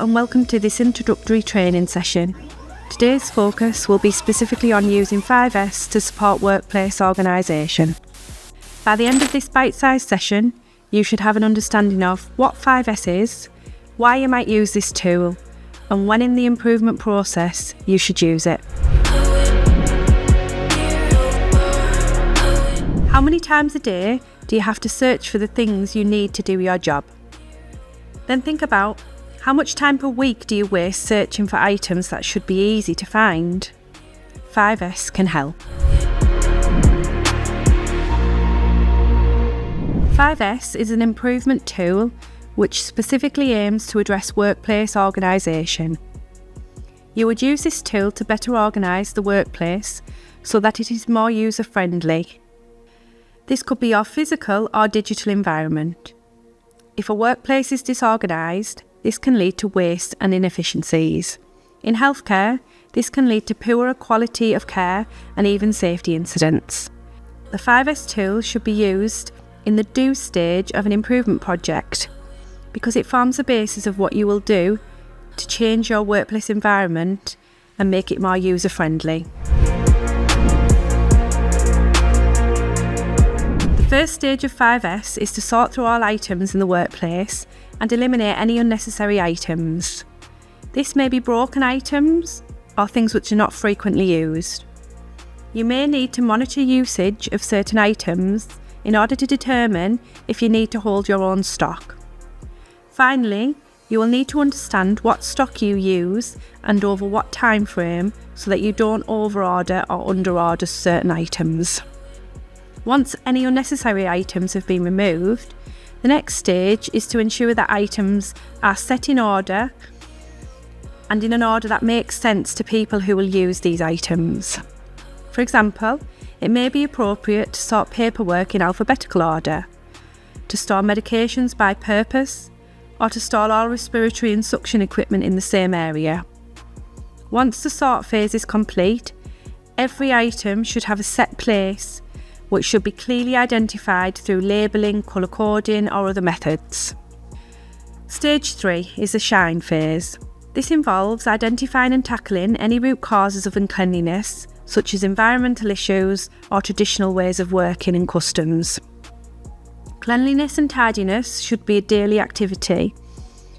and welcome to this introductory training session. Today's focus will be specifically on using 5S to support workplace organisation. By the end of this bite-sized session, you should have an understanding of what 5S is, why you might use this tool, and when in the improvement process you should use it. How many times a day do you have to search for the things you need to do your job? Then think about how much time per week do you waste searching for items that should be easy to find? 5S can help. 5S is an improvement tool which specifically aims to address workplace organisation. You would use this tool to better organise the workplace so that it is more user-friendly. This could be your physical or digital environment. If a workplace is disorganised, this can lead to waste and inefficiencies. In healthcare, this can lead to poorer quality of care and even safety incidents. The 5S tool should be used in the do stage of an improvement project because it forms the basis of what you will do to change your workplace environment and make it more user-friendly. The first stage of 5S is to sort through all items in the workplace and eliminate any unnecessary items. This may be broken items or things which are not frequently used. You may need to monitor usage of certain items in order to determine if you need to hold your own stock. Finally, you will need to understand what stock you use and over what time frame so that you don't overorder or underorder certain items. Once any unnecessary items have been removed, the next stage is to ensure that items are set in order and in an order that makes sense to people who will use these items. For example, it may be appropriate to sort paperwork in alphabetical order, to store medications by purpose, or to store all respiratory and suction equipment in the same area. Once the sort phase is complete, every item should have a set place which should be clearly identified through labelling, colour coding or other methods. Stage 3 is the shine phase. This involves identifying and tackling any root causes of uncleanliness, such as environmental issues or traditional ways of working and customs. Cleanliness and tidiness should be a daily activity,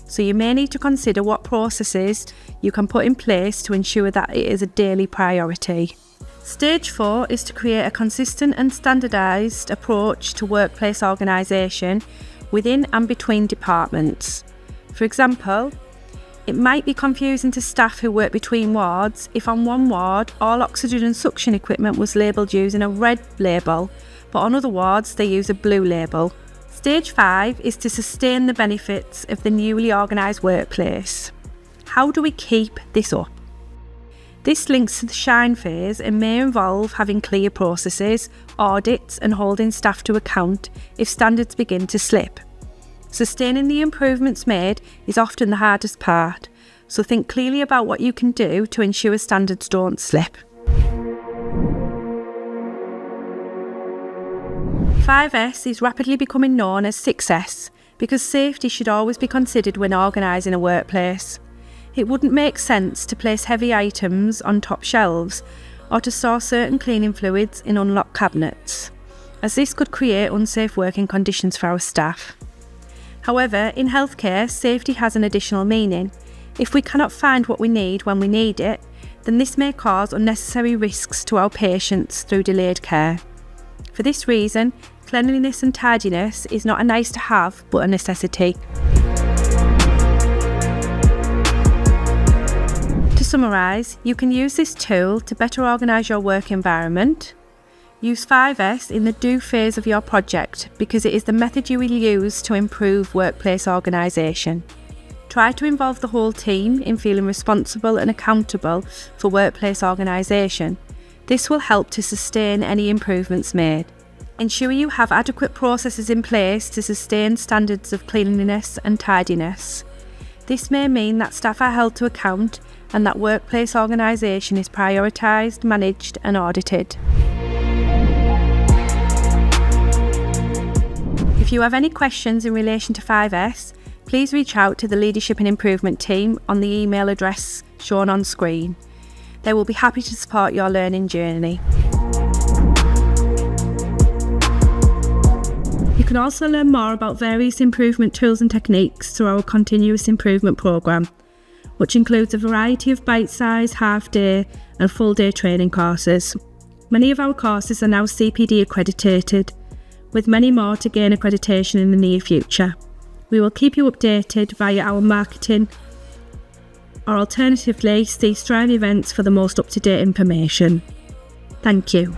so you may need to consider what processes you can put in place to ensure that it is a daily priority. Stage 4 is to create a consistent and standardised approach to workplace organisation within and between departments. For example, it might be confusing to staff who work between wards if on one ward all oxygen and suction equipment was labelled using a red label, but on other wards they use a blue label. Stage 5 is to sustain the benefits of the newly organised workplace. How do we keep this up? This links to the shine phase and may involve having clear processes, audits and holding staff to account if standards begin to slip. Sustaining the improvements made is often the hardest part, so think clearly about what you can do to ensure standards don't slip. 5S is rapidly becoming known as 6S because safety should always be considered when organising a workplace. It wouldn't make sense to place heavy items on top shelves or to store certain cleaning fluids in unlocked cabinets, as this could create unsafe working conditions for our staff. However, in healthcare, safety has an additional meaning. If we cannot find what we need when we need it, then this may cause unnecessary risks to our patients through delayed care. For this reason, cleanliness and tidiness is not a nice to have, but a necessity. To summarise, you can use this tool to better organise your work environment. Use 5S in the do phase of your project because it is the method you will use to improve workplace organisation. Try to involve the whole team in feeling responsible and accountable for workplace organisation. This will help to sustain any improvements made. Ensure you have adequate processes in place to sustain standards of cleanliness and tidiness. This may mean that staff are held to account and that workplace organisation is prioritised, managed and audited. If you have any questions in relation to 5S, please reach out to the Leadership and Improvement team on the email address shown on screen. They will be happy to support your learning journey. You can also learn more about various improvement tools and techniques through our continuous improvement programme, which includes a variety of bite-sized, half-day and full-day training courses. Many of our courses are now CPD accredited, with many more to gain accreditation in the near future. We will keep you updated via our marketing, or alternatively see Strive events for the most up-to-date information. Thank you.